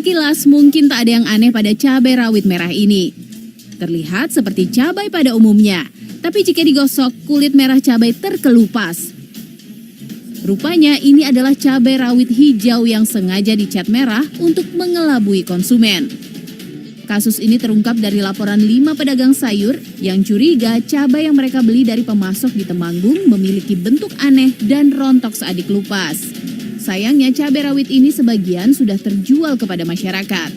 Sekilas mungkin tak ada yang aneh pada cabai rawit merah ini. Terlihat seperti cabai pada umumnya, tapi jika digosok, kulit merah cabai terkelupas. Rupanya ini adalah cabai rawit hijau yang sengaja dicat merah untuk mengelabui konsumen. Kasus ini terungkap dari laporan 5 pedagang sayur yang curiga cabai yang mereka beli dari pemasok di Temanggung memiliki bentuk aneh dan rontok saat dikelupas. Sayangnya cabai rawit ini sebagian sudah terjual kepada masyarakat.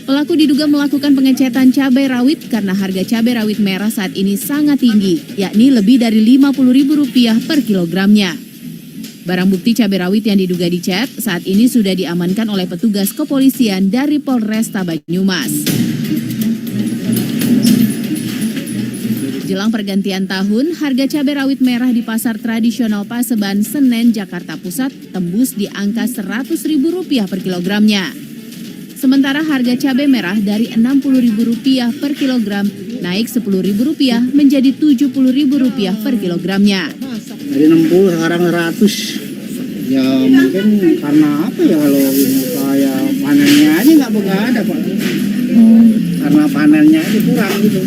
Pelaku diduga melakukan pengecetan cabai rawit karena harga cabai rawit merah saat ini sangat tinggi, yakni lebih dari Rp50.000 per kilogramnya. Barang bukti cabai rawit yang diduga dicet saat ini sudah diamankan oleh petugas kepolisian dari Polresta Banyumas. Jelang pergantian tahun, harga cabai rawit merah di pasar tradisional Paseban, Senen, Jakarta Pusat tembus di angka Rp100.000 per kilogramnya. Sementara harga cabai merah dari Rp60.000 per kilogram naik Rp10.000 menjadi Rp70.000 per kilogramnya. Dari 60 sekarang 100. Ya mungkin karena apa ya, kalau ini kayak panennya aja nggak ada Pak. Karena panennya aja kurang gitu.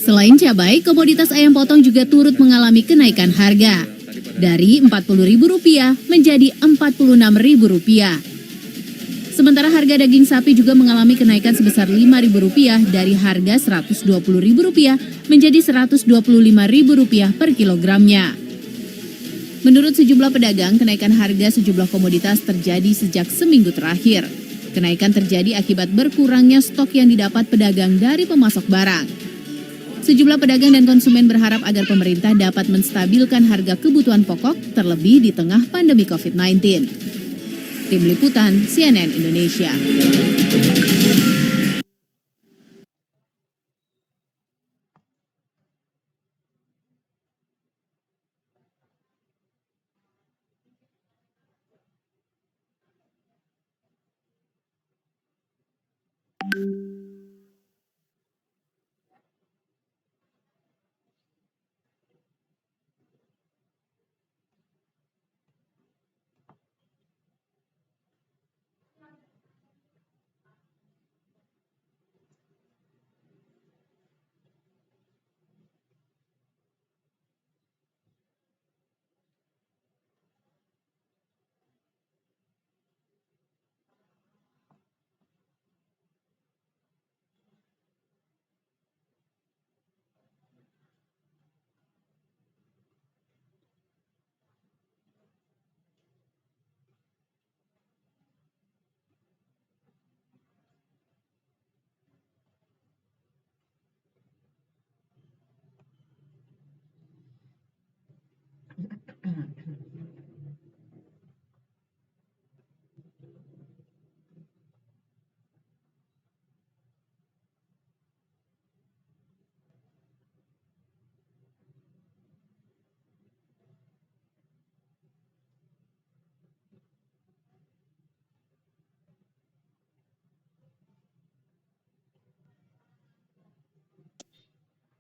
Selain cabai, komoditas ayam potong juga turut mengalami kenaikan harga. Dari Rp40.000 menjadi Rp46.000. Sementara harga daging sapi juga mengalami kenaikan sebesar Rp5.000 dari harga Rp120.000 menjadi Rp125.000 per kilogramnya. Menurut sejumlah pedagang, kenaikan harga sejumlah komoditas terjadi sejak seminggu terakhir. Kenaikan terjadi akibat berkurangnya stok yang didapat pedagang dari pemasok barang. Sejumlah pedagang dan konsumen berharap agar pemerintah dapat menstabilkan harga kebutuhan pokok terlebih di tengah pandemi COVID-19. Tim Liputan CNN Indonesia.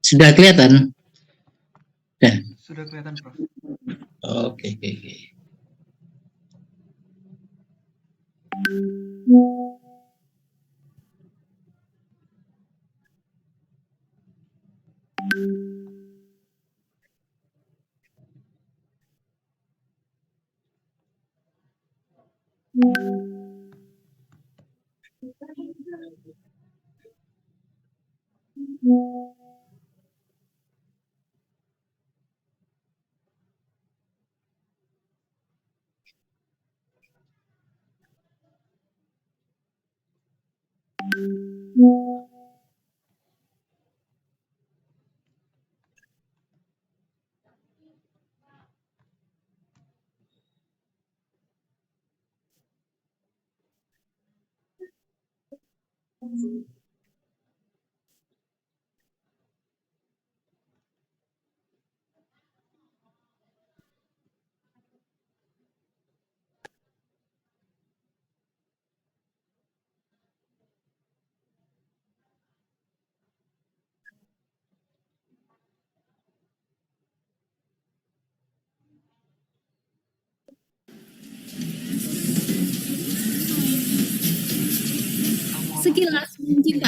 Sudah kelihatan? Sudah kelihatan, Prof. Oke.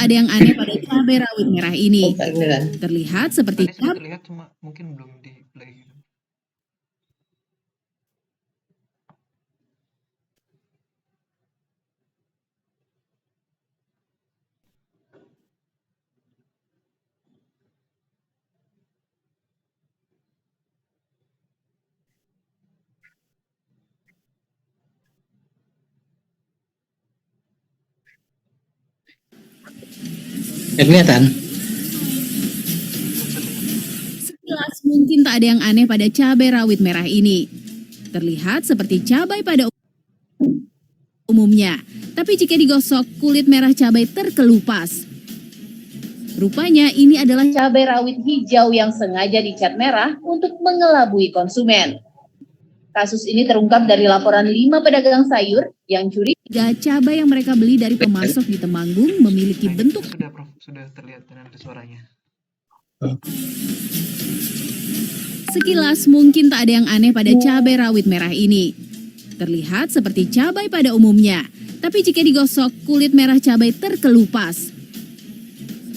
tak ada yang aneh pada cabai rawit merah ini. Oh, beneran. Terlihat seperti Tadi sudah terlihat, cuma mungkin belum di play. Nggak kelihatan. sekilas mungkin tak ada yang aneh pada cabai rawit merah ini. Terlihat seperti cabai pada umumnya, tapi jika digosok, kulit merah cabai terkelupas. Rupanya ini adalah cabai rawit hijau yang sengaja dicat merah untuk mengelabui konsumen. Kasus ini terungkap dari laporan 5 pedagang sayur yang curiga cabai yang mereka beli dari pemasok di Temanggung memiliki Nah, bentuk sudah Prof, sudah terlihat dan ada suaranya. sekilas mungkin tak ada yang aneh pada cabai rawit merah ini. Terlihat seperti cabai pada umumnya, tapi jika digosok, kulit merah cabai terkelupas.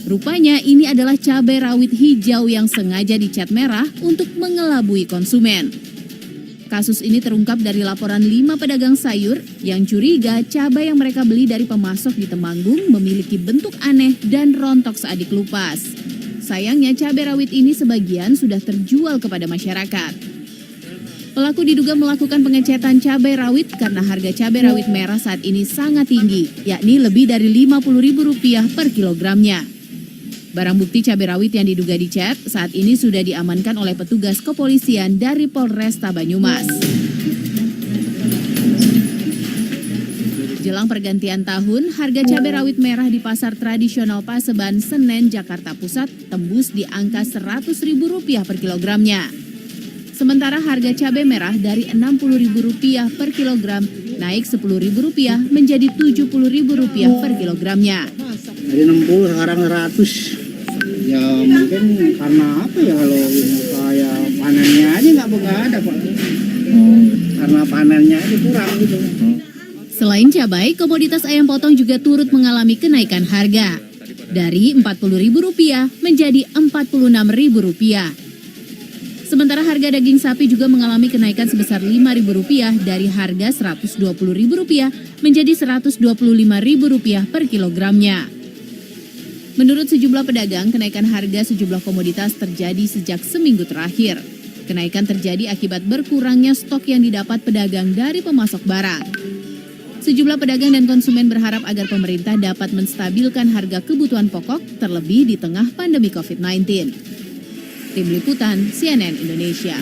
Rupanya ini adalah cabai rawit hijau yang sengaja dicat merah untuk mengelabui konsumen. Kasus ini terungkap dari laporan 5 pedagang sayur yang curiga cabai yang mereka beli dari pemasok di Temanggung memiliki bentuk aneh dan rontok saat dikelupas. Sayangnya cabai rawit ini sebagian sudah terjual kepada masyarakat. Pelaku diduga melakukan pengecetan cabai rawit karena harga cabai rawit merah saat ini sangat tinggi, yakni lebih dari Rp50.000 per kilogramnya. Barang bukti cabai rawit yang diduga dicet saat ini sudah diamankan oleh petugas kepolisian dari Polresta Banyumas. Jelang pergantian tahun, harga cabai rawit merah di pasar tradisional Paseban, Senen, Jakarta Pusat tembus di angka Rp100.000 per kilogramnya. Sementara harga cabai merah dari Rp60.000 per kilogram naik Rp10.000 menjadi Rp70.000 per kilogramnya. Dari 60 sekarang 100. Ya mungkin karena apa ya, kalau ini kayak panennya aja nggak ada Pak. Karena panennya aja kurang gitu. Selain cabai, komoditas ayam potong juga turut mengalami kenaikan harga. Dari Rp40.000 menjadi Rp46.000. Sementara harga daging sapi juga mengalami kenaikan sebesar Rp5.000 dari harga Rp120.000 menjadi Rp125.000 per kilogramnya. Menurut sejumlah pedagang, kenaikan harga sejumlah komoditas terjadi sejak seminggu terakhir. Kenaikan terjadi akibat berkurangnya stok yang didapat pedagang dari pemasok barang. Sejumlah pedagang dan konsumen berharap agar pemerintah dapat menstabilkan harga kebutuhan pokok terlebih di tengah pandemi COVID-19. Tim Liputan CNN Indonesia.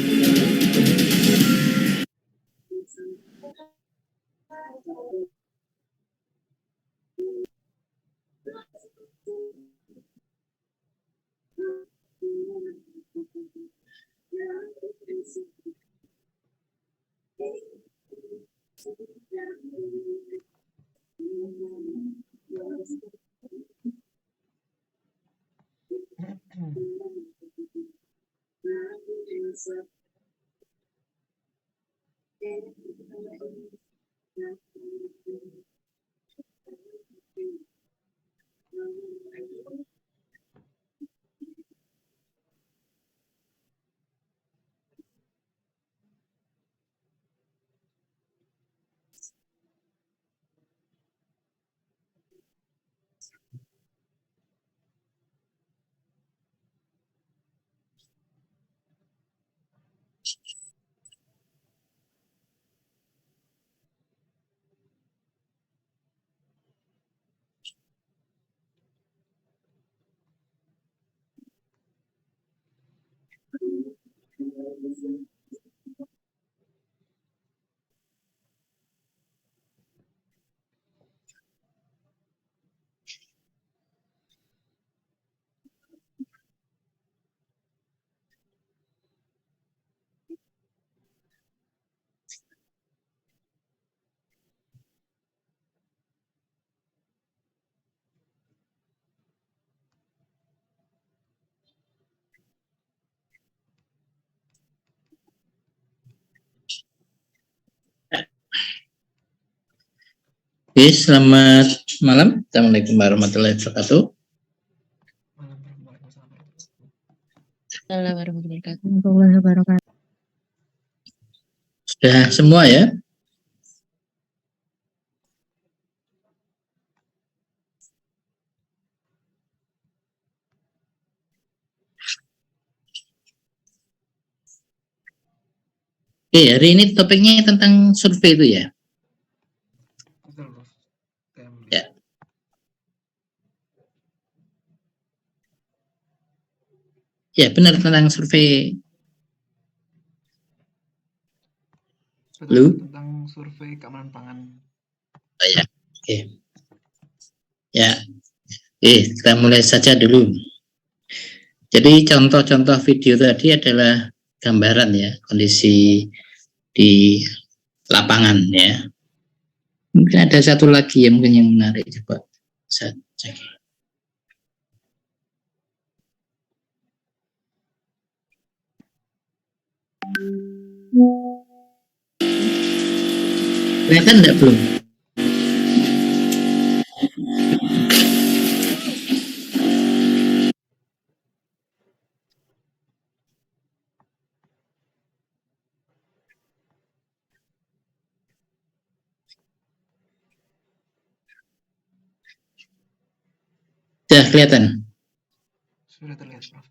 Oke, selamat malam. Assalamualaikum warahmatullahi wabarakatuh. Assalamualaikum warahmatullahi wabarakatuh. Sudah semua ya? Oke, hari ini topiknya tentang survei itu ya? Betul, Bos. TMB. Ya. Ya, benar tentang survei. Betul, Lu? Bos, tentang survei keamanan pangan. Oh, ya. Oke. Ya. Oke, kita mulai saja dulu. Jadi contoh-contoh video tadi adalah gambaran ya, kondisi di lapangan ya. Mungkin ada satu lagi yang mungkin yang menarik, coba saya cek. Kelihatan enggak belum? Sudah kelihatan? Sudah terlihat, Prof.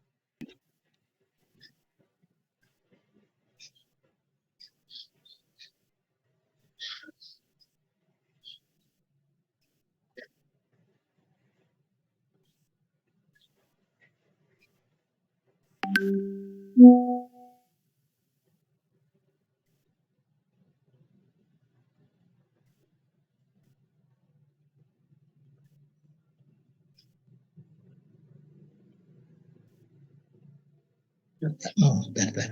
Oh, bentar.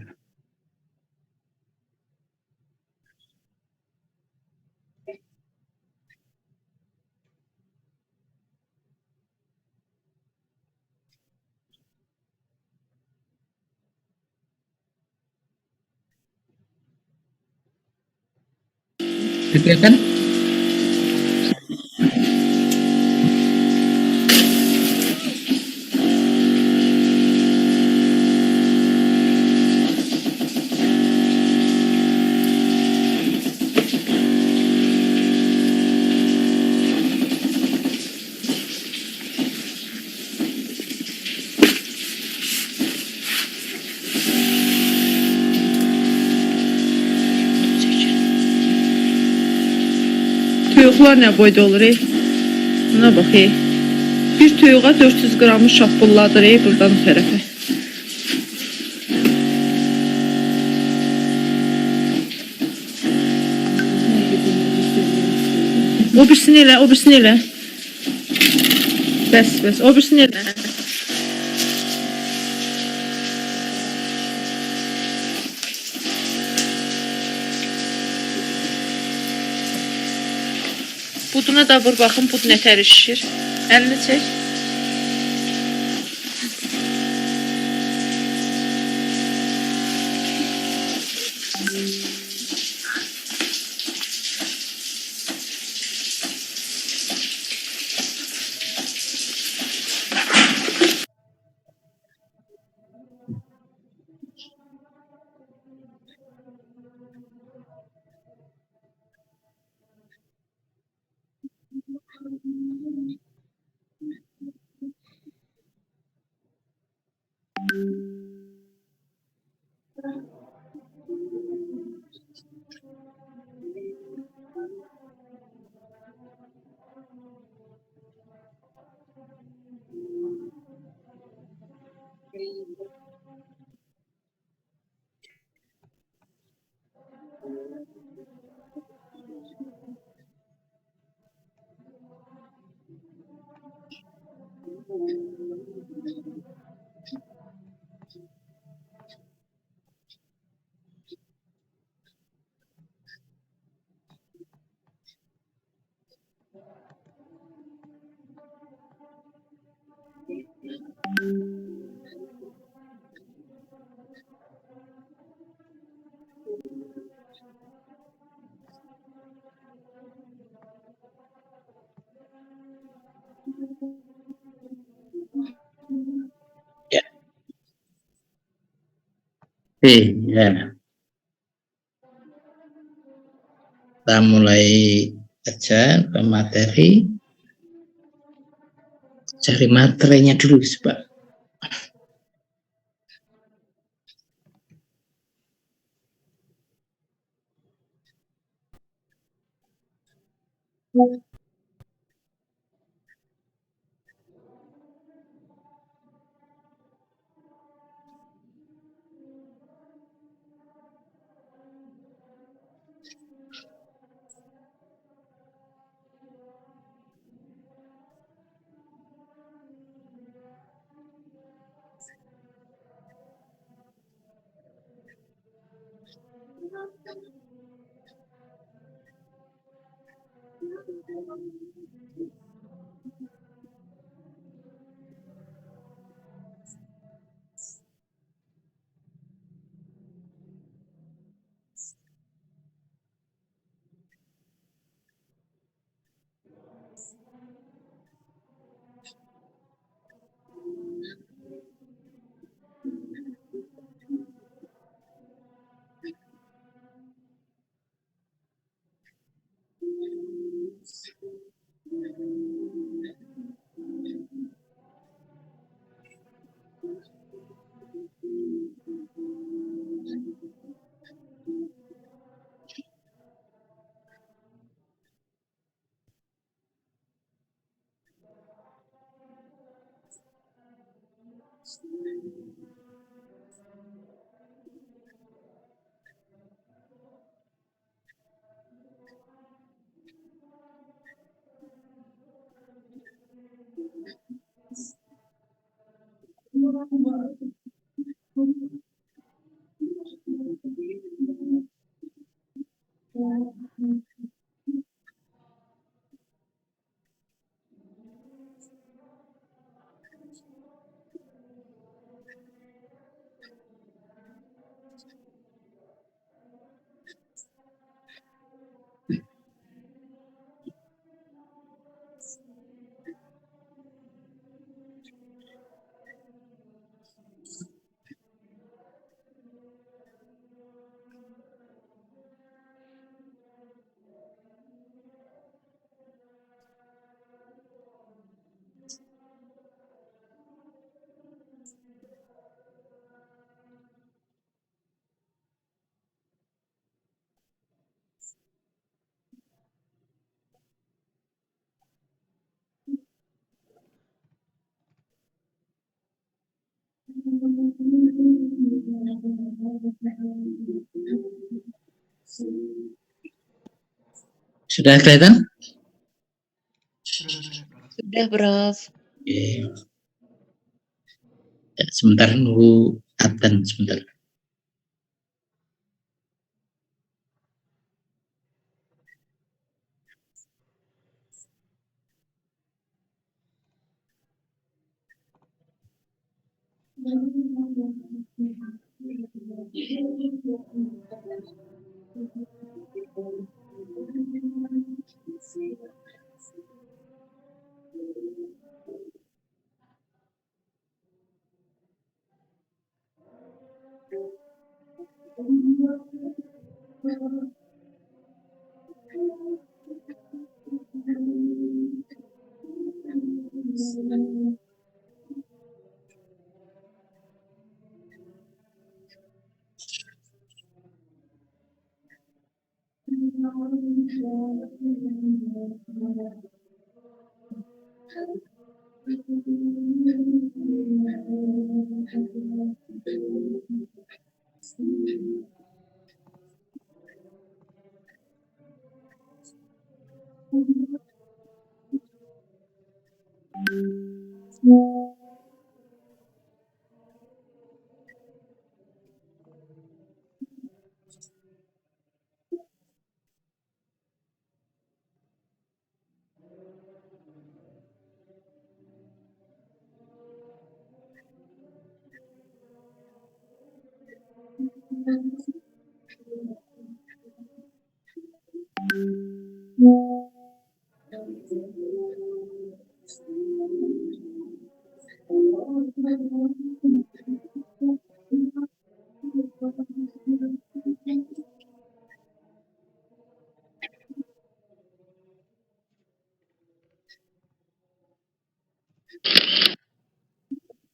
Sudah kelihatan? Toyuqlar nə boyda olur? Buna bax. Bir toyuğa 400 qramı şappılladır buradan o tərəfə. O birisini elə, o birisini elə. Bəs, o birisini elə. Buduna da vur baxın, bud nətər şişir. Əlini çək. Ya. Oke, ya. Kita mulai aja ke materi. Cari materinya dulu, Pak. Sudah kelihatan? Sudah terlihat, Prof. Sudah, Prof. Oke. Ya, sebentar nunggu Adhan sebentar.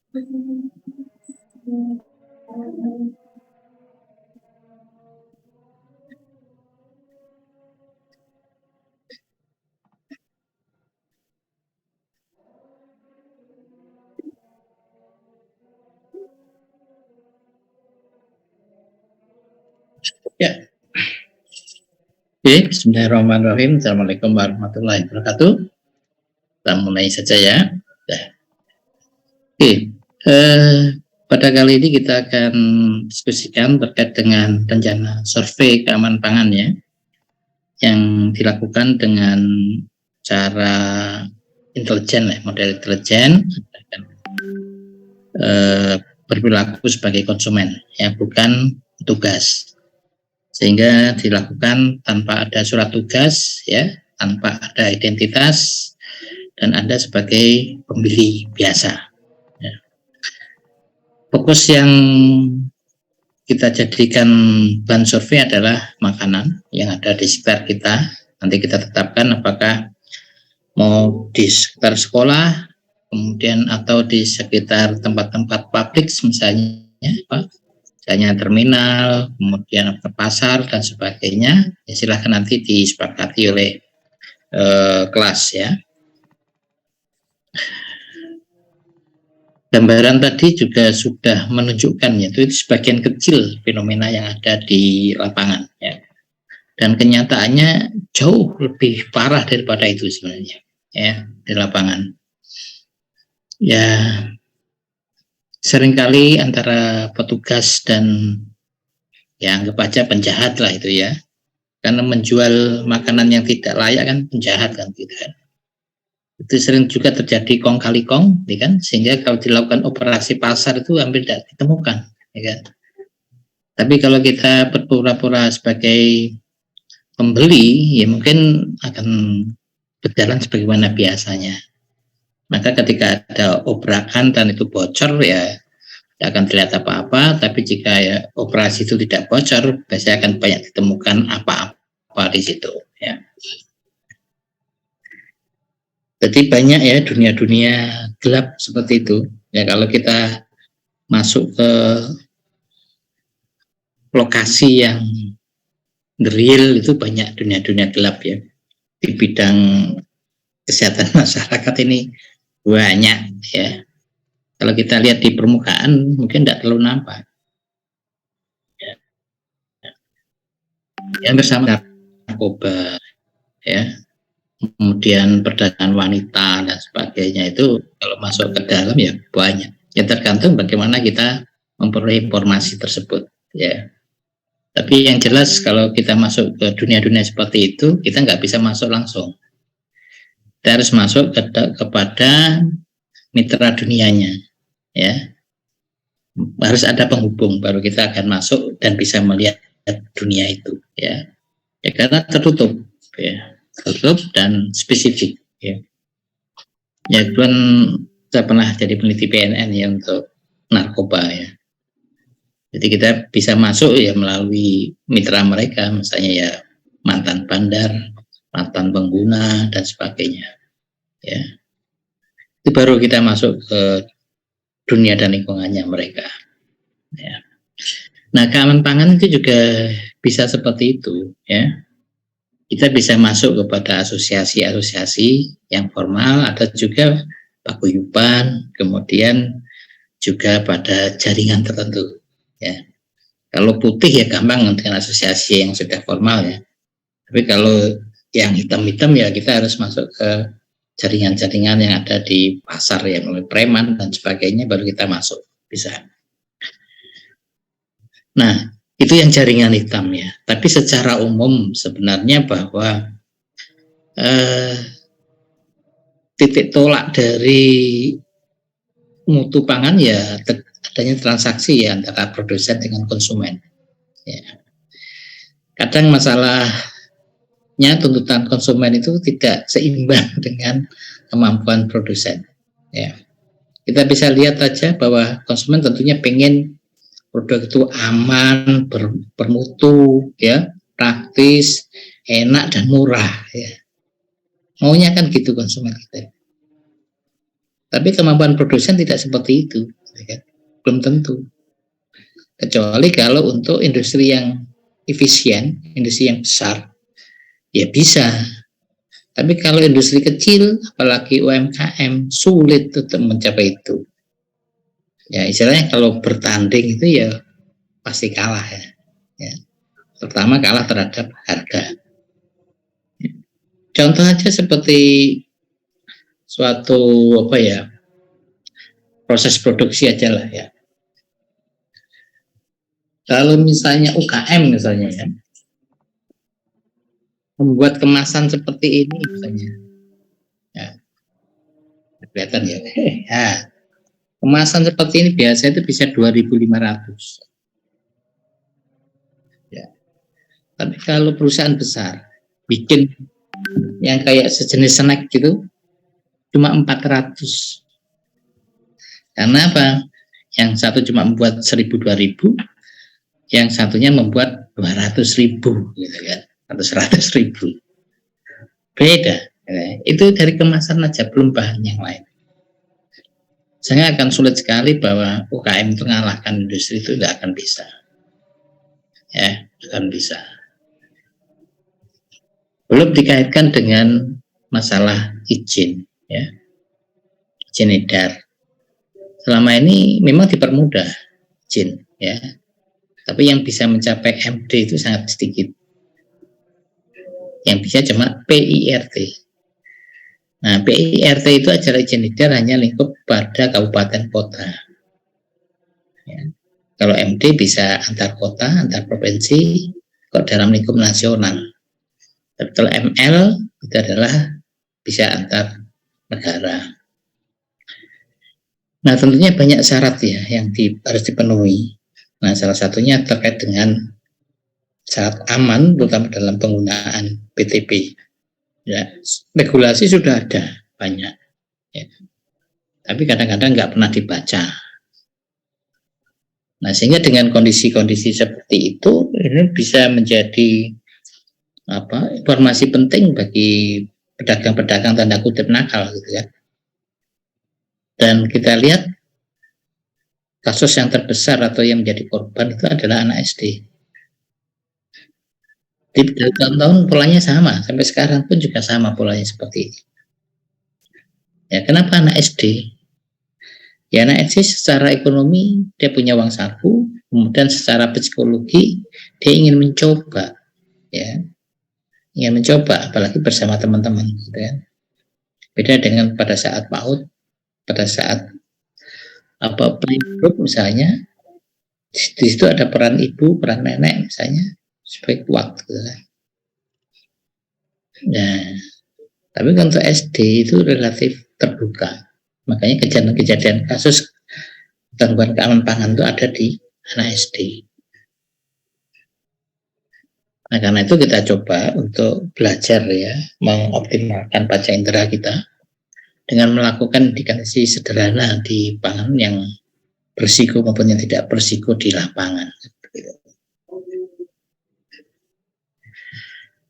Ya. Oke, bismillahirrahmanirrahim. Assalamualaikum warahmatullahi wabarakatuh. Kita mulai saja ya. Oke, pada kali ini kita akan diskusikan terkait dengan rencana survei keamanan pangan ya, yang dilakukan dengan cara intelijen, model intelijen, berperilaku sebagai konsumen, ya bukan tugas. Sehingga dilakukan tanpa ada surat tugas, ya, tanpa ada identitas, dan Anda sebagai pembeli biasa. Ya. Fokus yang kita jadikan bahan survei adalah makanan yang ada di sekitar kita. Nanti kita tetapkan apakah mau di sekitar sekolah, kemudian atau di sekitar tempat-tempat publik, misalnya, Pak. Misalnya terminal, kemudian ke pasar dan sebagainya, ya silahkan nanti disepakati oleh kelas ya. Gambaran tadi juga sudah menunjukkan yaitu sebagian kecil fenomena yang ada di lapangan ya. Dan kenyataannya jauh lebih parah daripada itu sebenarnya ya di lapangan. Ya, seringkali antara petugas dan ya anggap aja penjahat lah itu ya, karena menjual makanan yang tidak layak kan penjahat kan gitu kan. Itu sering juga terjadi kong kali kong, ya kan, sehingga kalau dilakukan operasi pasar itu hampir tidak ditemukan, ya kan. Tapi kalau kita berpura-pura sebagai pembeli, ya mungkin akan berjalan sebagaimana biasanya. Maka ketika ada obrakan dan itu bocor ya tidak akan terlihat apa-apa, tapi jika ya operasi itu tidak bocor, biasanya akan banyak ditemukan apa-apa di situ ya. Jadi banyak ya dunia-dunia gelap seperti itu. Ya kalau kita masuk ke lokasi yang real itu banyak dunia-dunia gelap ya. Di bidang kesehatan masyarakat ini banyak ya. Kalau kita lihat di permukaan mungkin tidak terlalu nampak. Ya. Yang bersama narkoba ya, kemudian perdagangan wanita dan sebagainya itu kalau masuk ke dalam ya banyak. Ya tergantung bagaimana kita memperoleh informasi tersebut ya. Tapi yang jelas kalau kita masuk ke dunia-dunia seperti itu kita nggak bisa masuk langsung. Kita harus masuk kepada mitra dunianya ya, harus ada penghubung baru kita akan masuk dan bisa melihat dunia itu ya, ya karena tertutup ya, tertutup dan spesifik ya. Ya kebetulan saya pernah jadi peneliti PNN ya untuk narkoba ya, jadi kita bisa masuk ya melalui mitra mereka, misalnya ya mantan bandar, mantan pengguna dan sebagainya ya. Itu baru kita masuk ke dunia dan lingkungannya mereka ya. Nah keamanan pangan itu juga bisa seperti itu ya. Kita bisa masuk kepada asosiasi-asosiasi yang formal, ada juga paguyuban, kemudian juga pada jaringan tertentu ya. Kalau putih ya gampang dengan asosiasi yang sudah formal ya, tapi kalau yang hitam-hitam ya kita harus masuk ke jaringan-jaringan yang ada di pasar ya, melalui preman dan sebagainya baru kita masuk bisa. Nah itu yang jaringan hitam ya. Tapi secara umum sebenarnya bahwa titik tolak dari mutu pangan ya adanya transaksi ya antara produsen dengan konsumen ya. Kadang masalahnya tuntutan konsumen itu tidak seimbang dengan kemampuan produsen ya. Kita bisa lihat aja bahwa konsumen tentunya pengen produk itu aman, bermutu ya, praktis, enak dan murah ya. Maunya kan gitu konsumen kita. Tapi kemampuan produsen tidak seperti itu gitu kan. Belum tentu. Kecuali kalau untuk industri yang efisien, industri yang besar, ya bisa. Tapi kalau industri kecil, apalagi UMKM, sulit untuk mencapai itu. Ya istilahnya kalau bertanding itu ya pasti kalah ya. Pertama kalah terhadap harga. Contoh aja seperti suatu proses produksi aja lah ya. Kalau misalnya UKM misalnya ya, membuat kemasan seperti ini misalnya, ya, kelihatan ya. Ya, kemasan seperti ini biasa itu bisa 2.500. Ya. Tapi kalau perusahaan besar bikin yang kayak sejenis snack gitu cuma 400. Karena apa? Yang satu cuma membuat 1.000-2.000, yang satunya membuat 200.000 gitu kan, atau 100.000. Beda. Ya. Itu dari kemasan aja, belum bahan yang lain. Saya akan sulit sekali bahwa UKM itu mengalahkan industri, itu tidak akan bisa. Ya, akan bisa. Belum dikaitkan dengan masalah izin, ya, izin edar. Selama ini memang dipermudah izin, ya. Tapi yang bisa mencapai MD itu sangat sedikit. Yang bisa cuma PIRT. Nah, PIRT itu acara izin edar hanya lingkup pada kabupaten kota. Ya. Kalau MD bisa antar kota, antar provinsi, kok dalam lingkup nasional. Tapi kalau ML itu adalah bisa antar negara. Nah, tentunya banyak syarat ya yang harus dipenuhi. Nah, salah satunya terkait dengan syarat aman, terutama dalam penggunaan PTP. Ya, regulasi sudah ada banyak, ya. Tapi kadang-kadang nggak pernah dibaca. Nah, sehingga dengan kondisi-kondisi seperti itu, ini bisa menjadi informasi penting bagi pedagang-pedagang tanda kutip nakal, gitu ya. Dan kita lihat kasus yang terbesar atau yang menjadi korban itu adalah anak SD. Di tahun-tahun polanya sama, sampai sekarang pun juga sama polanya seperti ini. Ya, kenapa anak SD? Ya, anak SD secara ekonomi dia punya uang saku, kemudian secara psikologi dia ingin mencoba, ya, ingin mencoba, apalagi bersama teman-teman, gitu ya. Beda dengan pada saat PAUD, pada saat playgroup misalnya, di situ ada peran ibu, peran nenek misalnya sebagai kuat, gitu kan. Nah, tapi untuk SD itu relatif terbuka, makanya kejadian-kejadian kasus gangguan keamanan pangan itu ada di anak SD. Nah, karena itu kita coba untuk belajar ya, mengoptimalkan panca indera kita dengan melakukan indikasi sederhana di pangan yang berisiko maupun yang tidak berisiko di lapangan.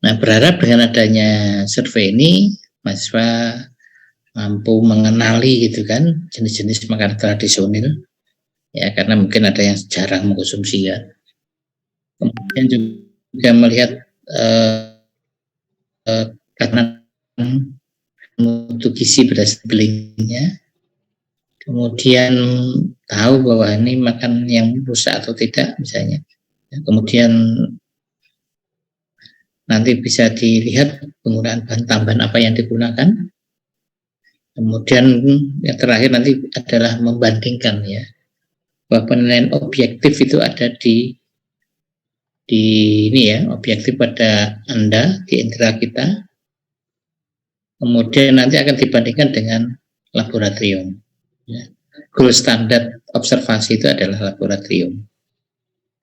Nah, berharap dengan adanya survei ini, mahasiswa mampu mengenali gitu kan jenis-jenis makanan tradisional, ya, karena mungkin ada yang jarang mengkonsumsi ya. Kemudian juga melihat karena mutu gizi berdasarkan labelingnya, kemudian tahu bahwa ini makan yang rusak atau tidak misalnya, kemudian nanti bisa dilihat penggunaan bahan tambahan apa yang digunakan, kemudian yang terakhir nanti adalah membandingkan ya, bahwa penilaian objektif itu ada di ini ya, objektif pada Anda, di indera kita. Kemudian nanti akan dibandingkan dengan laboratorium. Ya. Gold standar observasi itu adalah laboratorium.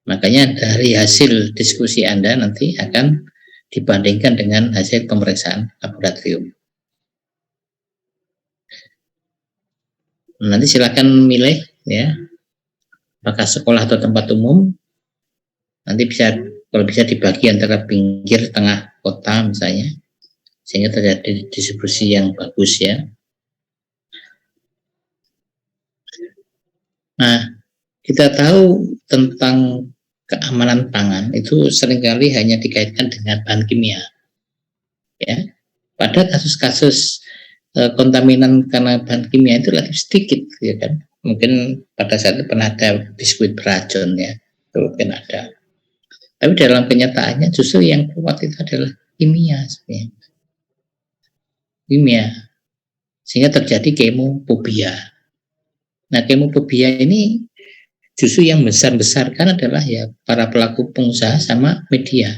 Makanya dari hasil diskusi Anda nanti akan dibandingkan dengan hasil pemeriksaan laboratorium. Nanti silakan milih ya, apakah sekolah atau tempat umum. Nanti bisa, kalau bisa dibagi antara pinggir, tengah kota misalnya, sehingga terjadi distribusi yang bagus ya. Nah, kita tahu tentang keamanan pangan itu seringkali hanya dikaitkan dengan bahan kimia. Ya, pada kasus-kasus kontaminan karena bahan kimia itu relatif sedikit, ya kan? Mungkin pada saat itu pernah ada biskuit beracun, ya, itu mungkin ada. Tapi dalam kenyataannya justru yang kuat itu adalah kimia, sebenarnya. Kimia, sehingga terjadi kemofobia. Nah, kemofobia ini justru yang besar-besarkan adalah ya para pelaku pengusaha sama media.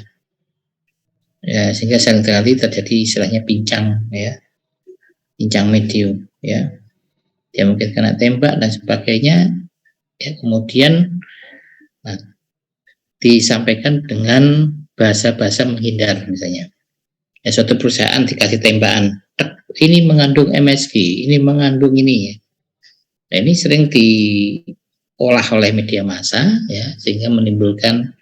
Ya, sehingga seringkali terjadi istilahnya pincang, ya, pincang medium, ya. Dia mungkin kena tembak dan sebagainya, ya, kemudian disampaikan dengan bahasa-bahasa menghindar, misalnya. Ya, suatu perusahaan dikasih tembakan, ini mengandung MSG, ini mengandung ini, ya. Nah, ini sering diolah oleh media massa, ya, sehingga menimbulkan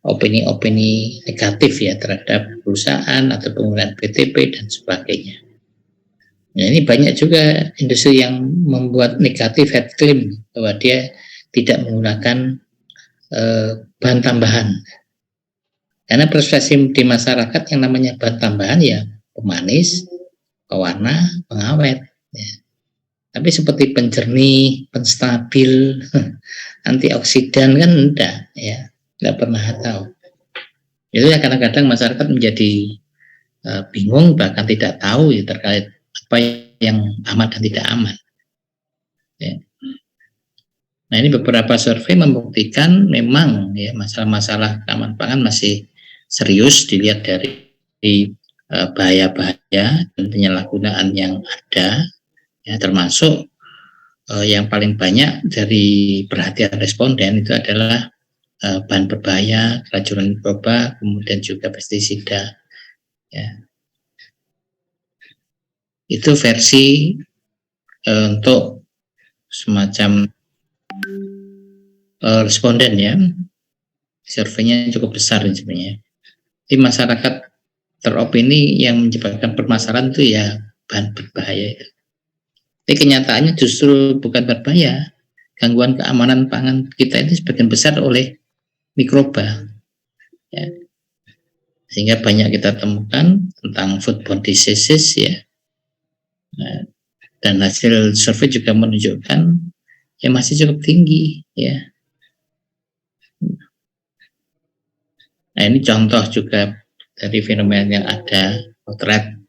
opini-opini negatif, ya, terhadap perusahaan atau penggunaan BTP dan sebagainya. Nah, ini banyak juga industri yang membuat negatif head claim bahwa dia tidak menggunakan bahan tambahan. Karena persepsi di masyarakat yang namanya bahan tambahan ya pemanis, pewarna, pengawet. Ya. Tapi seperti penjernih, penstabil, antioksidan kan enggak, ya, enggak pernah tahu. Itu ya kadang-kadang masyarakat menjadi bingung bahkan tidak tahu ya terkait apa yang aman dan tidak aman. Ya. Nah, ini beberapa survei membuktikan memang ya masalah-masalah keamanan pangan masih serius dilihat dari bahaya-bahaya dan penyalahgunaan yang ada, ya, termasuk yang paling banyak dari perhatian responden itu adalah bahan berbahaya, keracunan mikroba, kemudian juga pestisida. Ya. Itu versi untuk semacam responden, ya. Surveinya cukup besar sebenarnya. Di masyarakat teropini yang menyebabkan permasalahan itu ya bahan berbahaya itu. Tapi kenyataannya justru bukan berbahaya. Gangguan keamanan pangan kita ini sebagian besar oleh mikroba, ya. Sehingga banyak kita temukan tentang foodborne diseases, ya. Nah, dan hasil survei juga menunjukkan ya masih cukup tinggi, ya. Nah, ini contoh juga dari fenomena yang ada, potret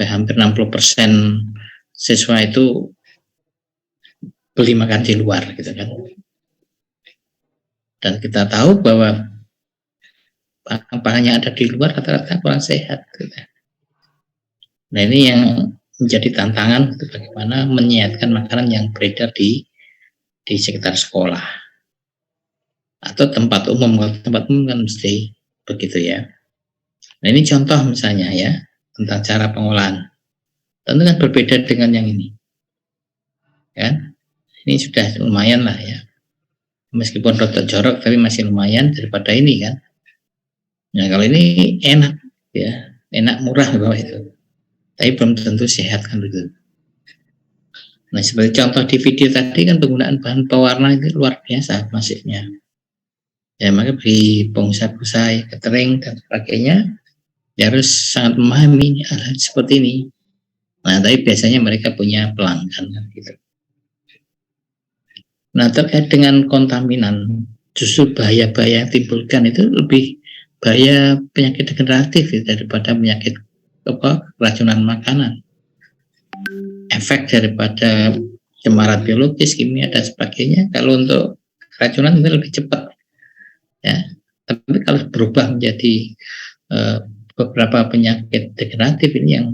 hampir 60% siswa itu beli makan di luar, gitu kan. Dan kita tahu bahwa pangan yang ada di luar rata-rata kurang sehat, gitu. Nah, ini yang menjadi tantangan bagaimana menyiapkan makanan yang beredar di sekitar sekolah atau tempat umum. Kalau tempat umum kan mesti begitu, ya. Nah, ini contoh misalnya, ya, tentang cara pengolahan. Tentu kan berbeda dengan yang ini, kan? Ini sudah lumayan lah, ya. Meskipun rada jorok tapi masih lumayan daripada ini, kan. Nah, kalau ini enak, ya, enak murah di bawah itu. Tapi belum tentu sehat, kan begitu. Nah, seperti contoh di video tadi kan penggunaan bahan pewarna itu luar biasa masifnya. Ya, maka bagi pengusaha-pengusaha catering dan sebagainya ya harus sangat memahami hal seperti ini. Nah, tapi biasanya mereka punya pelanggan, kan gitu. Nah, terkait dengan kontaminan, justru bahaya-bahaya yang timbulkan itu lebih bahaya penyakit degeneratif ya, daripada penyakit keracunan makanan. Efek daripada cemaran biologis, kimia dan sebagainya, kalau untuk keracunan itu lebih cepat, ya. Tapi kalau berubah menjadi beberapa penyakit degeneratif ini yang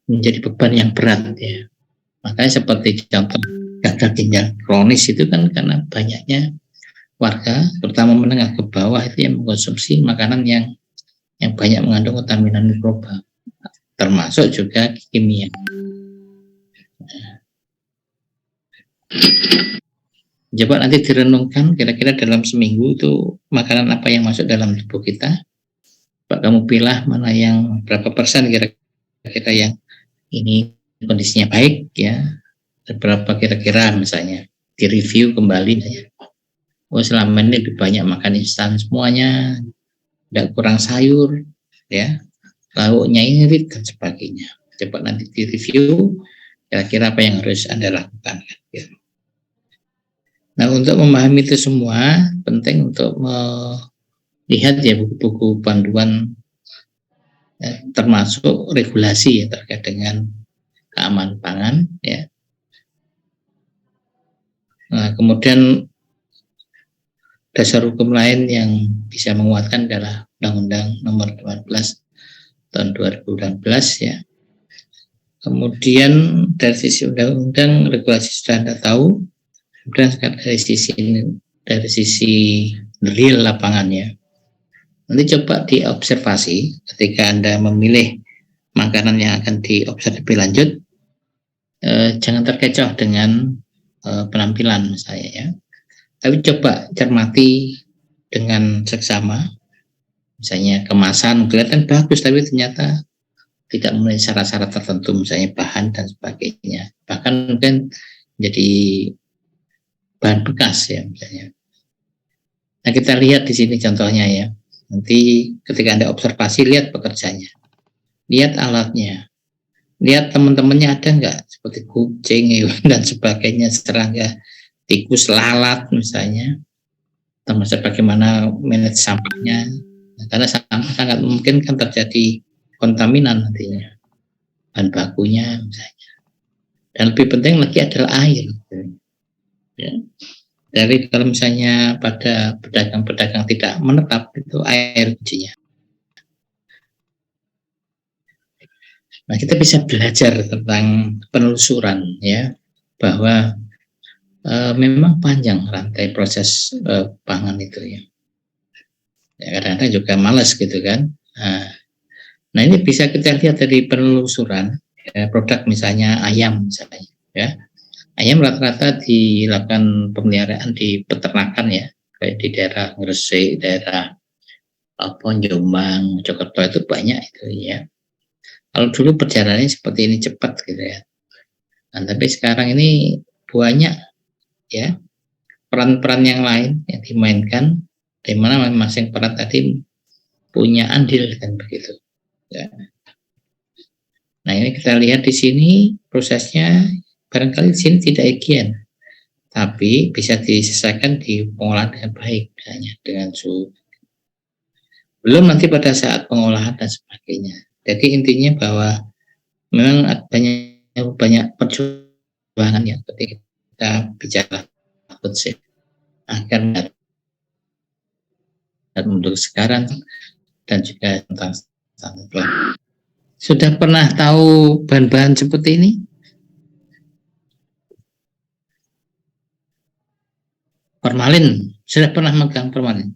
menjadi beban yang berat, ya. Makanya seperti contoh gagal ginjal kronis itu kan karena banyaknya warga, terutama menengah ke bawah itu yang mengkonsumsi makanan yang banyak mengandung kontaminan mikroba, termasuk juga kimia. Coba nanti direnungkan kira-kira dalam seminggu itu makanan apa yang masuk dalam tubuh kita. Pak, kamu pilih mana yang berapa persen kira-kira yang ini kondisinya baik, ya, berapa kira-kira misalnya. direview kembali ya. Oh, selama ini lebih banyak makan instan semuanya, tidak kurang sayur, ya, lauknya irit dan sebagainya. Coba nanti direview, kira-kira apa yang harus Anda lakukan. Ya. Nah, untuk memahami itu semua, penting untuk melihat ya buku-buku panduan termasuk regulasi ya, terkait dengan keamanan pangan. Ya. Nah, kemudian dasar hukum lain yang bisa menguatkan adalah Undang-Undang Nomor 18 tahun 2018 ya. Kemudian dari sisi undang-undang regulasi sudah Anda tahu. Kemudian dari sisi real lapangannya. Nanti coba diobservasi ketika Anda memilih makanan yang akan diobservasi lebih lanjut. Jangan terkecoh dengan penampilan misalnya ya. Tapi coba cermati dengan seksama. Misalnya kemasan kelihatan bagus tapi ternyata tidak memenuhi syarat-syarat tertentu, misalnya bahan dan sebagainya. Bahkan mungkin jadi bahan bekas ya misalnya. Nah, kita lihat di sini contohnya ya. Nanti ketika Anda observasi, lihat pekerjanya, lihat alatnya, lihat teman-temannya ada nggak, seperti kucing dan sebagainya, serangga, tikus, lalat misalnya, termasuk bagaimana manage sampahnya. Nah, karena sampah sangat mungkin kan terjadi kontaminan nantinya, bahan bakunya misalnya. Dan lebih penting lagi adalah air. Ya. Dari kalau misalnya pada pedagang-pedagang tidak menetap, itu air kuncinya. Nah, kita bisa belajar tentang penelusuran ya, bahwa memang panjang rantai proses pangan itu ya. Kadang-kadang juga malas gitu kan. Nah, ini bisa kita lihat dari penelusuran ya, produk misalnya ayam misalnya ya. Ayam rata-rata dilakukan pemeliharaan di peternakan ya, kayak di daerah Gresik, daerah Jombang, Mojokerto itu banyak itu ya. Kalau dulu perjalanannya seperti ini cepat gitu ya. Nah, tapi sekarang ini banyak ya peran-peran yang lain yang dimainkan, di mana masing-masing peran tadi punya andil kan begitu. Ya. Nah, ini kita lihat di sini prosesnya barangkali di sini tidak higien, tapi bisa diselesaikan di pengolahan dengan baik, misalnya dengan suhu. Belum nanti pada saat pengolahan dan sebagainya. Jadi intinya bahwa memang banyak perjuangan ya ketika kita bicara food safety agar untuk sekarang dan juga tentang standar. Sudah pernah tahu bahan-bahan seperti ini? Formalin, sudah pernah megang formalin?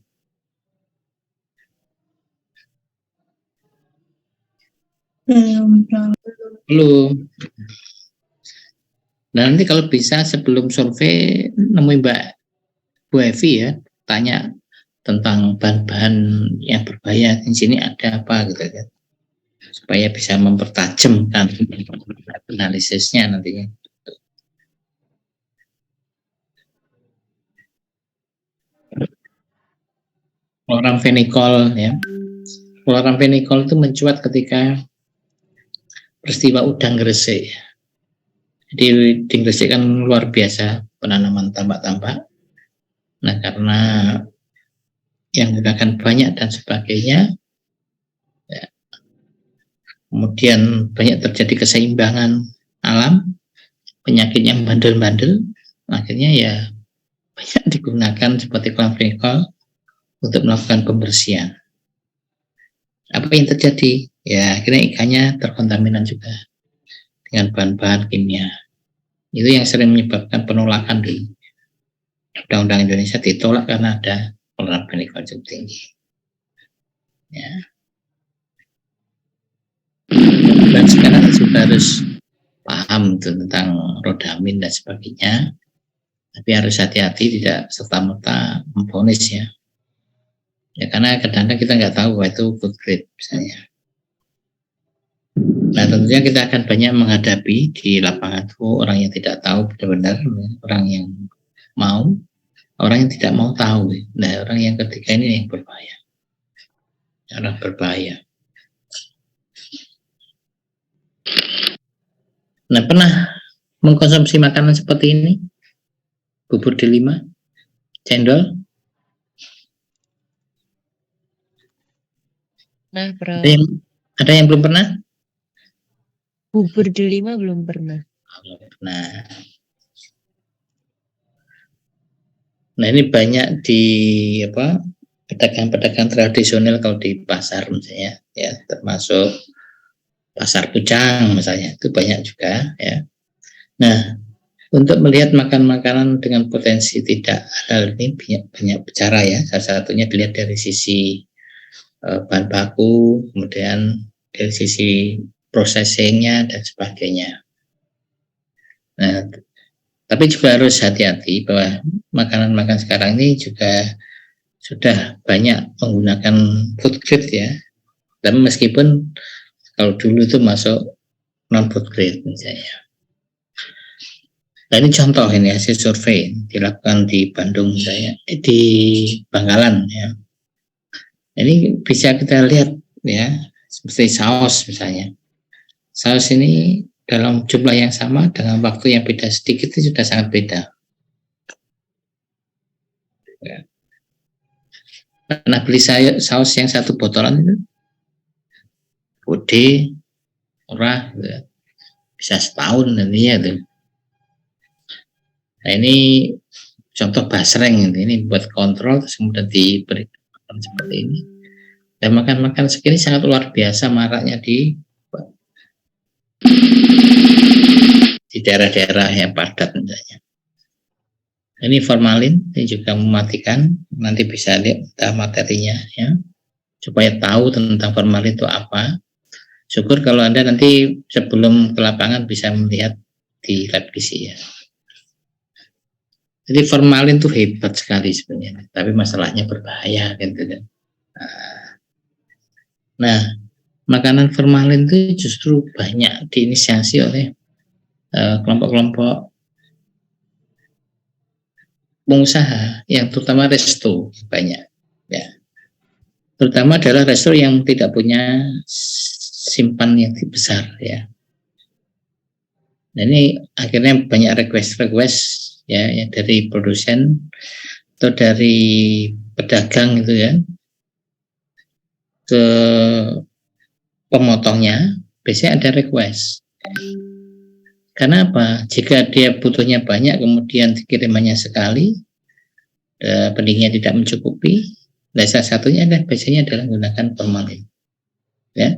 Belum. Nah, nanti kalau bisa sebelum survei nemui Mbak Bu Evi ya, tanya tentang bahan-bahan yang berbahaya di sini ada apa gitu kan, supaya bisa mempertajamkan analisisnya nantinya. Chloramphenicol ya. Chloramphenicol itu mencuat ketika peristiwa udang Gresik. Jadi di Gresik kan luar biasa penanaman tambak-tambak. Nah, karena yang menggunakan banyak dan sebagainya, ya, kemudian banyak terjadi keseimbangan alam, penyakit yang bandel-bandel, akhirnya ya banyak digunakan seperti chloramphenicol untuk melakukan pembersihan. Apa yang terjadi? Ya akhirnya ikannya terkontaminan juga dengan bahan-bahan kimia. Itu yang sering menyebabkan penolakan di Undang-Undang Indonesia ditolak karena ada chloramphenicol cukup tinggi. Ya. Dan sekarang sudah harus paham tentang rodamin dan sebagainya. Tapi harus hati-hati, tidak serta-merta memvonis ya. Ya karena kadang-kadang kita nggak tahu bahwa itu food grade misalnya. Nah tentunya kita akan banyak menghadapi di lapangan itu orang yang tidak tahu benar-benar, orang yang mau, orang yang tidak mau tahu. Nah, orang yang ketiga ini yang berbahaya. Orang berbahaya. Nah, pernah mengkonsumsi makanan seperti ini? Bubur delima, cendol? Nah, Bro. Ada yang belum pernah? Bubur delima belum pernah. Nah, ini banyak di pedagang-pedagang tradisional kalau di pasar misalnya, ya, termasuk pasar Pucang misalnya, itu banyak juga, ya. Nah, untuk melihat makan makanan dengan potensi tidak halal ini banyak bicara, ya. Salah satunya dilihat dari sisi bahan baku, kemudian dari sisi processingnya dan sebagainya. Nah, tapi juga harus hati-hati bahwa makanan-makanan sekarang ini juga sudah banyak menggunakan food grade, ya. Dan meskipun kalau dulu itu masuk non food grade misalnya. Nah, ini contoh ini hasil survei dilakukan di Bandung misalnya, di Bangkalan, ya. Ini bisa kita lihat, ya, seperti saus misalnya. Saus ini dalam jumlah yang sama dengan waktu yang beda sedikit itu sudah sangat beda. Ya. Pernah beli saus yang satu botolan itu? Gede, murah, gitu ya. Bisa setahun nantinya tuh. Nah, ini contoh basreng ini buat kontrol, terus kemudian diberi makan seperti ini. Dan makan-makan segini sangat luar biasa maraknya di daerah-daerah yang padat misalnya. Ini formalin, ini juga mematikan. Nanti bisa lihat materinya, ya, supaya tahu tentang formalin itu apa. Syukur kalau Anda nanti sebelum ke lapangan bisa melihat di lab gizi, ya. Jadi formalin itu hebat sekali sebenarnya, tapi masalahnya berbahaya, gitu. Nah, makanan formalin itu justru banyak diinisiasi oleh kelompok-kelompok pengusaha, yang terutama resto banyak, ya. Terutama adalah resto yang tidak punya simpan yang besar, ya. Nah, ini akhirnya banyak request ya dari produsen atau dari pedagang itu, ya, ke pemotongnya biasanya ada request. Karena apa? Jika dia butuhnya banyak kemudian kirimannya sekali, pendingnya tidak mencukupi, nah salah satunya biasanya adalah menggunakan formalin, ya.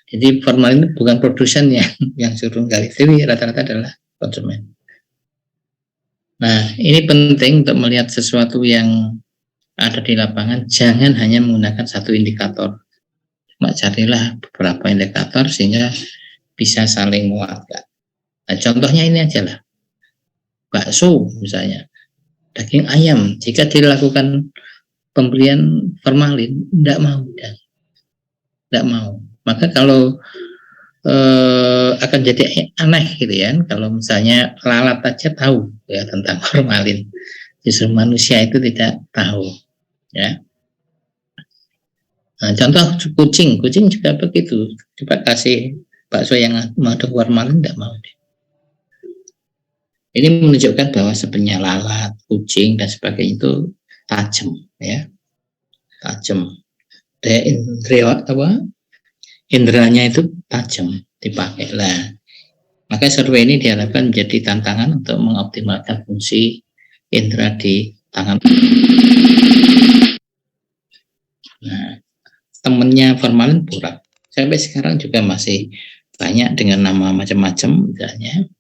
Jadi formalin itu bukan produsen yang suruh kali, tapi rata-rata adalah konsumen. Nah, ini penting untuk melihat sesuatu yang ada di lapangan, jangan hanya menggunakan satu indikator. Carilah beberapa indikator sehingga bisa saling menguatkan. Nah, contohnya ini aja lah. Bakso misalnya, daging ayam, jika dilakukan pembelian formalin, tidak mau. Maka kalau akan jadi aneh gitu, ya, kalau misalnya lalat aja tahu, ya, tentang formalin, justru manusia itu tidak tahu, ya. Nah, contoh kucing juga begitu. Coba kasih bakso yang mengandung formalin, tidak mau. Ini menunjukkan bahwa sebenarnya lalat, kucing dan sebagainya itu tajam, ya, tajam. Daya inderanya itu tajam dipakai lah. Maka survei ini diharapkan menjadi tantangan untuk mengoptimalkan fungsi indera di tangan. Nah, temennya formalin pura. Sampai sekarang juga masih banyak dengan nama macam-macam misalnya.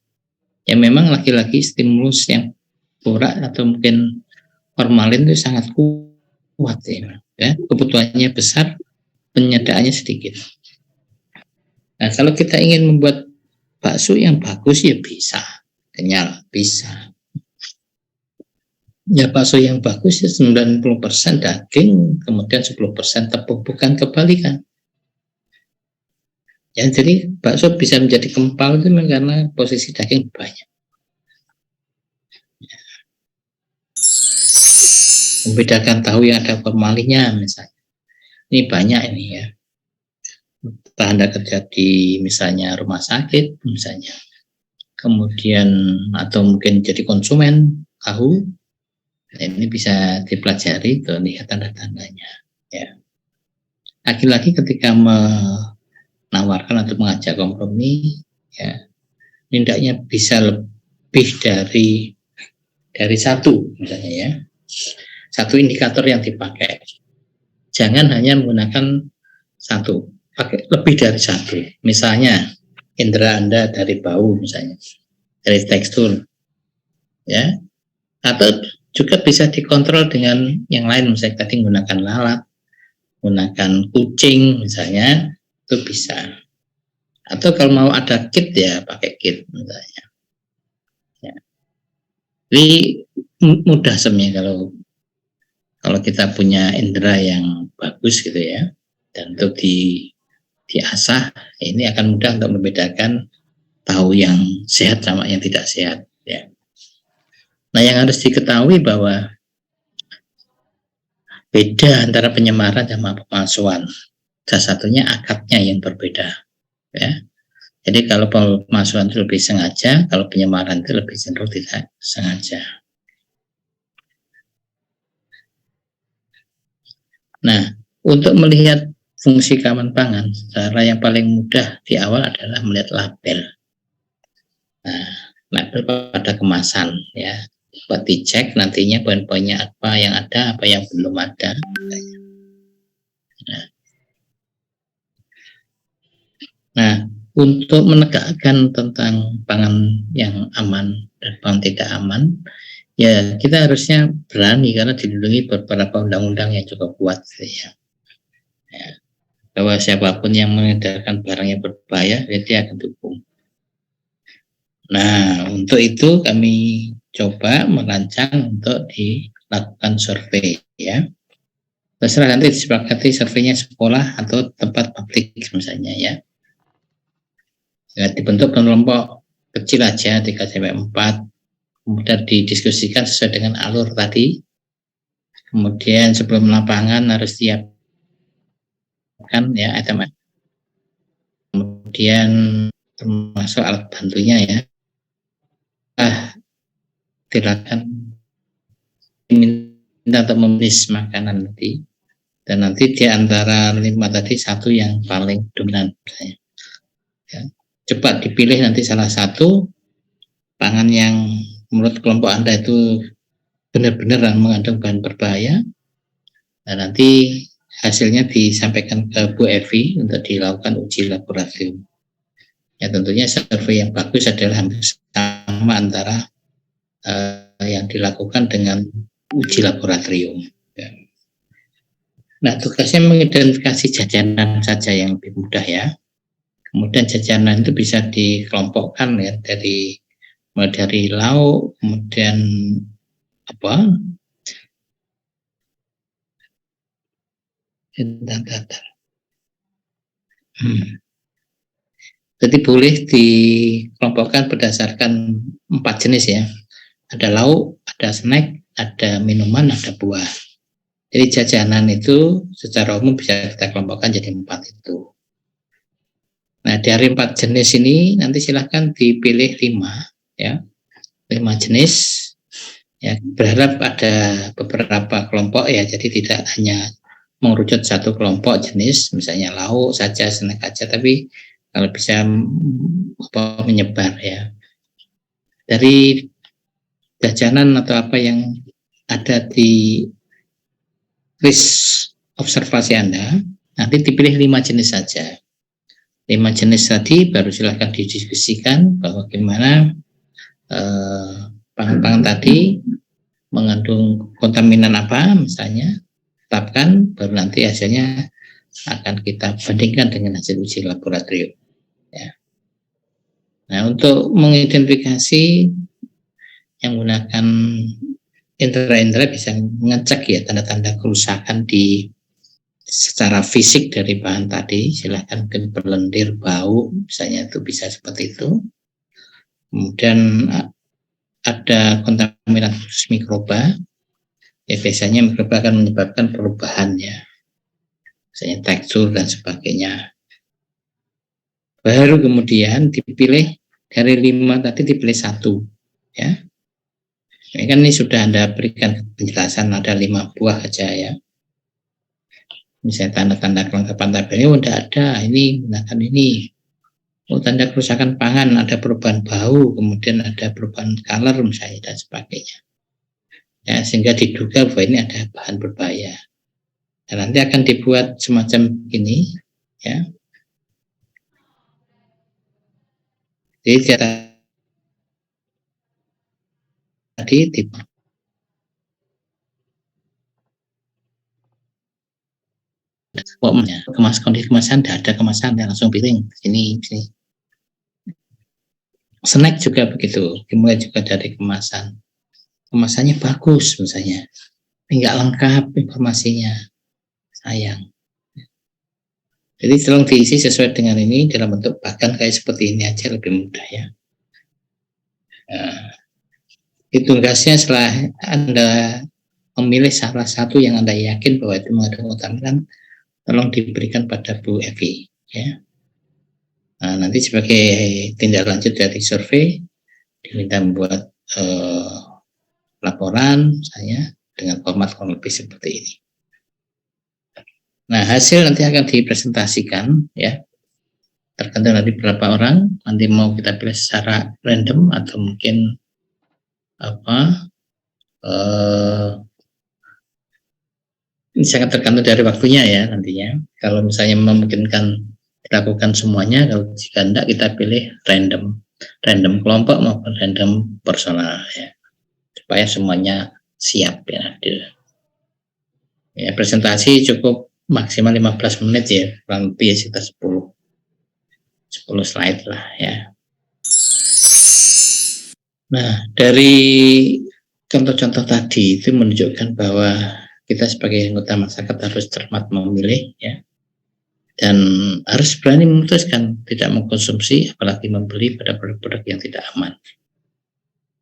Ya memang lagi-lagi stimulus yang pura atau mungkin formalin itu sangat kuat, ya. Kebutuhannya besar, penyediaannya sedikit. Nah, kalau kita ingin membuat bakso yang bagus, ya bisa, kenyal, bisa. Ya, bakso yang bagus ya 90% daging, kemudian 10% tepung, bukan kebalikan. Ya, jadi bakso bisa menjadi kempal itu karena posisi daging banyak. membedakan tahu yang ada formalinnya misalnya. Ini banyak ini ya. Anda kerja di misalnya rumah sakit misalnya, kemudian atau mungkin jadi konsumen tahu, ini bisa dipelajari tuh, lihat tanda-tandanya ya. Lagi-lagi ketika menawarkan atau mengajak kompromi ya, hendaknya bisa lebih dari satu misalnya ya, satu indikator yang dipakai, jangan hanya menggunakan satu, pakai lebih dari satu. Misalnya indera Anda dari bau misalnya, dari tekstur ya, atau juga bisa dikontrol dengan yang lain, misalnya tadi menggunakan lalat, menggunakan kucing misalnya, itu bisa. Atau kalau mau ada kit ya pakai kit misalnya ya. Jadi mudah sebenarnya kalau kita punya indera yang bagus gitu ya, dan untuk diasah, ini akan mudah untuk membedakan tahu yang sehat sama yang tidak sehat ya. Nah, yang harus diketahui bahwa beda antara penyemaran sama pemalsuan. Salah satunya akadnya yang berbeda ya. Jadi kalau pemalsuan itu lebih sengaja, kalau penyemaran itu lebih cenderung tidak sengaja. Nah, untuk melihat fungsi keamanan pangan, cara yang paling mudah di awal adalah melihat label. Nah, label pada kemasan ya, buat dicek nantinya poin-poinnya apa yang ada, apa yang belum ada. Nah, untuk menegakkan tentang pangan yang aman dan pangan tidak aman, ya kita harusnya berani karena dilindungi beberapa undang-undang yang cukup kuat ya. Bahwa siapapun yang mengedarkan barang yang berbahaya, dia akan dukung. Nah, untuk itu kami coba merancang untuk dilakukan survei ya. Terserah nanti disepakati surveinya sekolah atau tempat publik misalnya ya. Ya, dibentuk kelompok kecil aja 3-4, kemudian didiskusikan sesuai dengan alur tadi. Kemudian sebelum lapangan harus siap kan ya item, kemudian termasuk alat bantunya ya, silakan minta untuk menulis makanan nanti, dan nanti di antara 5 tadi satu yang paling dominan ya. Cepat dipilih nanti salah satu pangan yang menurut kelompok Anda itu benar-benar mengandung bahan berbahaya, dan nanti hasilnya disampaikan ke Bu Evi untuk dilakukan uji laboratorium. Ya tentunya survei yang bagus adalah hampir sama antara yang dilakukan dengan uji laboratorium. Ya. Nah, tugasnya mengidentifikasi jajanan saja yang lebih mudah ya. Kemudian jajanan itu bisa dikelompokkan ya, mulai dari lauk, kemudian Jadi boleh dikelompokkan berdasarkan 4 jenis ya. Ada lauk, ada snack, ada minuman, ada buah. Jadi jajanan itu secara umum bisa kita kelompokkan jadi 4 itu. Nah, dari 4 jenis ini nanti silahkan dipilih 5 ya. 5 jenis ya, berharap ada beberapa kelompok ya, jadi tidak hanya mengerucut satu kelompok jenis, misalnya lauk saja, snack aja, tapi kalau bisa menyebar ya. Dari jajanan atau apa yang ada di list observasi Anda, nanti dipilih 5 jenis saja. 5 jenis tadi baru silahkan didiskusikan bahwa bagaimana pangan-pangan tadi mengandung kontaminan apa misalnya, tetapkan, baru nanti hasilnya akan kita bandingkan dengan hasil uji laboratorium ya. Nah, untuk mengidentifikasi yang menggunakan indera-indera bisa mengecek ya tanda-tanda kerusakan di secara fisik dari bahan tadi, silahkan mungkin berlendir, bau misalnya, itu bisa seperti itu. Kemudian ada kontaminan khusus mikroba Ya biasanya mikroba akan menyebabkan perubahan ya, misalnya tekstur dan sebagainya. Baru kemudian dipilih dari 5 tadi dipilih 1 ya. Ini sudah Anda berikan penjelasan, ada 5 buah aja ya. Misalnya tanda-tanda kelengkapan tabelnya udah ada, ini gunakan ini. Oh, tanda kerusakan pangan, ada perubahan bau, kemudian ada perubahan color misalnya dan sebagainya. Ya, sehingga diduga bahwa ini ada bahan berbahaya. Dan nanti akan dibuat semacam ini ya. Jadi tadi kondisi kemasan, tidak ada kemasan, langsung piring sini. Snack juga begitu, dimulai juga dari kemasannya bagus misalnya, nggak lengkap informasinya, sayang. Jadi tolong diisi sesuai dengan ini dalam bentuk bahkan kayak seperti ini aja lebih mudah ya. Nah, tugasnya setelah Anda memilih salah satu yang Anda yakin bahwa itu mengandung kontaminan, tolong diberikan pada Bu Evi ya. Nah, nanti sebagai tindak lanjut dari survei diminta membuat laporan saya dengan format kurang lebih seperti ini. Nah, hasil nanti akan dipresentasikan ya, tergantung nanti berapa orang, nanti mau kita pilih secara random atau mungkin ini sangat tergantung dari waktunya ya nantinya. Kalau misalnya memungkinkan dilakukan semuanya, kalau jika tidak kita pilih random kelompok maupun random personal ya, supaya semuanya siap ya. Ya, presentasi cukup maksimal 15 menit ya, kurang lebih sekitar 10 slide lah ya. Nah, dari contoh-contoh tadi itu menunjukkan bahwa kita sebagai anggota masyarakat harus cermat memilih ya, dan harus berani memutuskan tidak mengkonsumsi apalagi membeli pada produk-produk yang tidak aman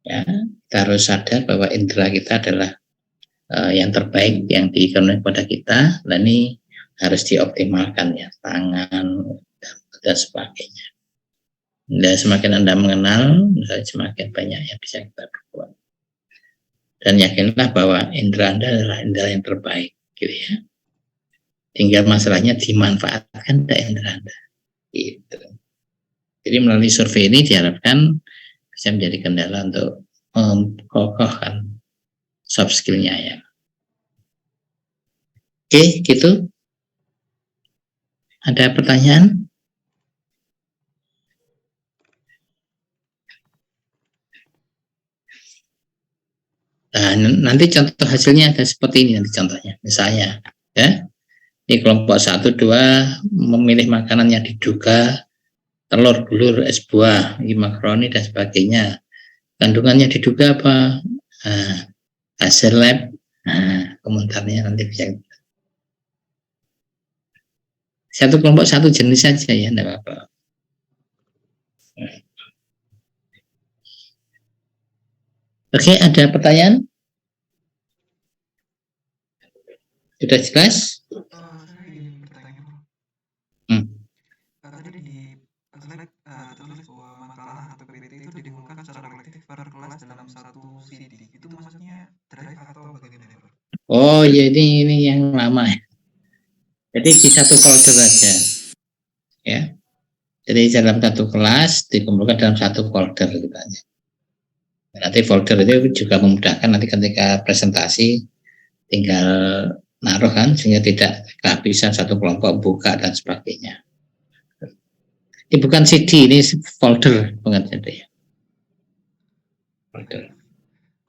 ya. Kita harus sadar bahwa indera kita adalah yang terbaik yang dikaruniai kepada kita, dan ini harus dioptimalkan ya, tangan dan sebagainya. Dan semakin Anda mengenal, semakin banyak yang bisa kita perbuat. Dan yakinlah bahwa indera Anda adalah indera yang terbaik, gitu ya. Tinggal masalahnya dimanfaatkan indera Anda, gitu. Jadi melalui survei ini diharapkan bisa menjadi kendala untuk mengokohkan soft skill-nya ya. Oke, gitu. Ada pertanyaan? Nah, nanti contoh hasilnya ada seperti ini nanti contohnya. Misalnya, ya, di kelompok 1, 2 memilih makanan yang diduga telur gulur, es buah, makaroni dan sebagainya. Kandungannya diduga apa? Nah, hasil lab. Nah, komentarnya nanti bisa. Satu kelompok satu jenis saja ya, enggak apa-apa. Oke, ada pertanyaan? Sudah jelas? Saya ingin bertanya, Bro. Tadi di slide tertulis bahwa makalah atau PPT itu dikumpulkan secara kolektif per kelas dalam satu CD. Itu maksudnya drive atau bagaimana, Bro? Oh ya, ini yang lama ya. Jadi di satu folder saja, ya. Jadi dalam satu kelas dikumpulkan dalam satu folder gitu aja. Nanti folder itu juga memudahkan nanti ketika presentasi tinggal naruh kan, sehingga tidak kehabisan satu kelompok buka dan sebagainya. Ini bukan CD, ini folder bukan CD ya. Folder.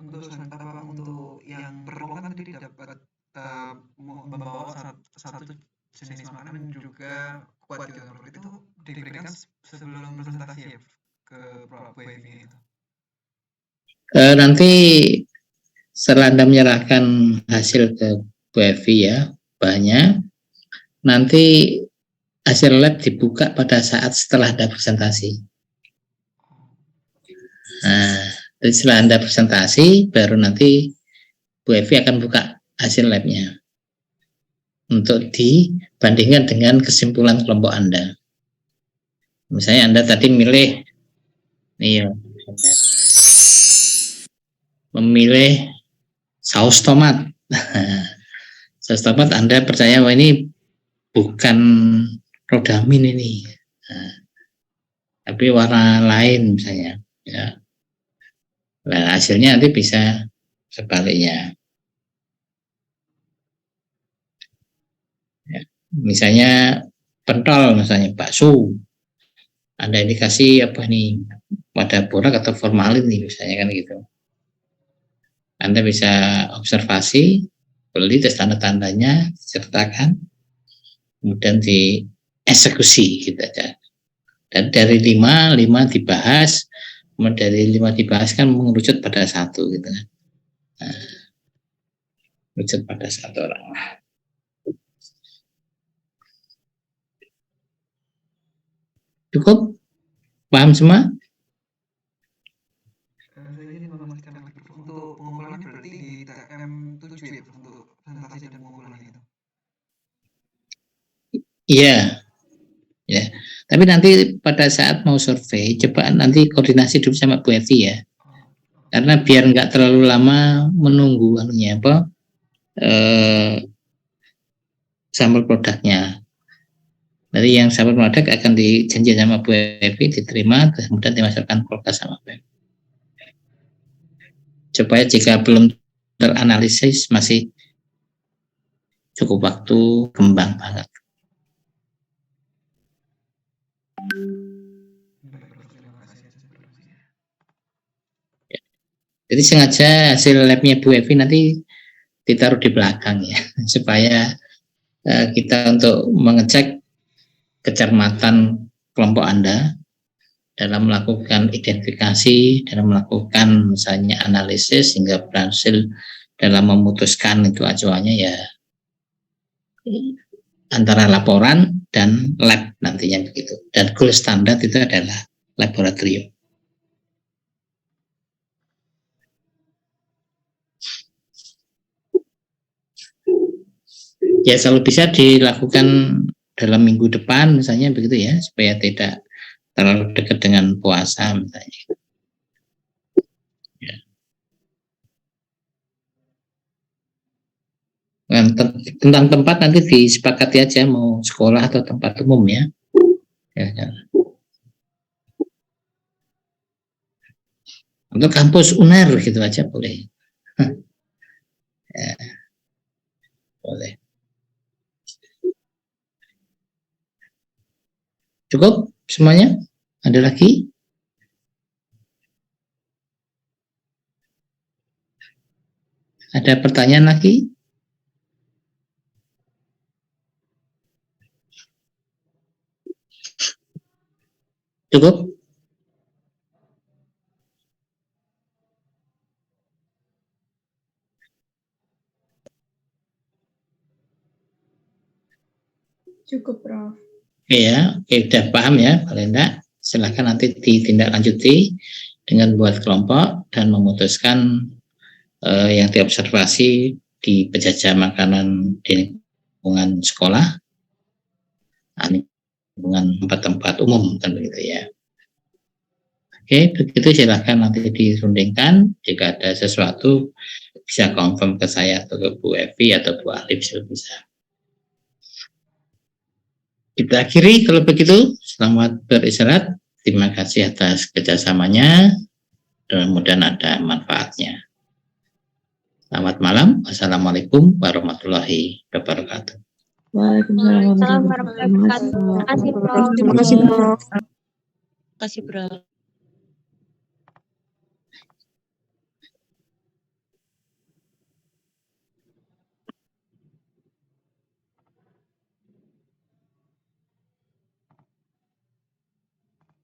Untuk yang berkelompok tadi dapat membawa satu jenis makanan juga kuat gitu, itu diberikan sebelum presentasi ya ke Bu Evi itu. Nanti setelah Anda menyerahkan hasil ke Bu Evi ya, banyak, nanti hasil lab dibuka pada saat setelah Anda presentasi. Nah, setelah Anda presentasi, baru nanti Bu Evi akan buka hasil labnya untuk dibandingkan dengan kesimpulan kelompok Anda. Misalnya Anda tadi milih nih ya, memilih saus tomat. Saus tomat Anda percaya bahwa ini bukan rodamin ini, tapi warna lain misalnya. Ya. Nah, hasilnya nanti bisa sebaliknya. Ya. Misalnya pentol, misalnya bakso. Anda indikasi apa nih, pada borak atau formalin nih misalnya kan gitu. Anda bisa observasi, beli tes tanda-tandanya, sertakan, kemudian dieksekusi gitu aja. Dan dari 5 dibahas, kemudian dari 5 dibahas kan mengerucut pada 1 gitu kan. Nah, mengerucut pada 1 orang. Cukup? Paham semua? Saya ingin memastikan lagi untuk pengumpulannya berarti di TM7 ya untuk presentasi dan pengumpulan itu. Iya. Ya. Tapi nanti pada saat mau survei, coba nanti koordinasi dulu sama Bu Evi ya. Karena biar nggak terlalu lama menunggu sampel produknya. Jadi yang sampel produk akan dijanji sama Bu Evi, diterima, kemudian dimasukkan kulkas sama Bu Evi. Supaya jika belum teranalisis masih cukup waktu, kembang banget. Jadi sengaja hasil labnya Bu Evi nanti ditaruh di belakang ya, supaya kita untuk mengecek kecermatan kelompok Anda dalam melakukan identifikasi, dalam melakukan misalnya analisis hingga berhasil dalam memutuskan itu acuannya ya antara laporan dan lab nantinya begitu. Dan gold standar itu adalah laboratorium. Ya kalau bisa dilakukan dalam minggu depan misalnya begitu ya, supaya tidak terlalu dekat dengan puasa misalnya. Ya. Tentang tempat nanti disepakati aja mau sekolah atau tempat umum ya. Ya. Untuk kampus UNER gitu aja boleh. Ya. Boleh. Cukup semuanya? Ada lagi? Ada pertanyaan lagi? Cukup? Cukup, Prof. Iya, oke, udah paham ya, paling enggak. Silahkan nanti ditindaklanjuti dengan buat kelompok dan memutuskan yang diobservasi di penjajah makanan di lingkungan sekolah, lingkungan tempat-tempat umum kan begitu ya. Oke, begitu silahkan nanti dirundingkan. Jika ada sesuatu bisa confirm ke saya atau ke Bu Evi atau Bu Alif bisa. Kita akhiri kalau begitu. Selamat beristirahat. Terima kasih atas kerjasamanya. Mudah-mudahan ada manfaatnya. Selamat malam. Wassalamualaikum warahmatullahi wabarakatuh. Waalaikumsalam warahmatullahi wabarakatuh. Terima kasih, Prof. Terima kasih, Prof.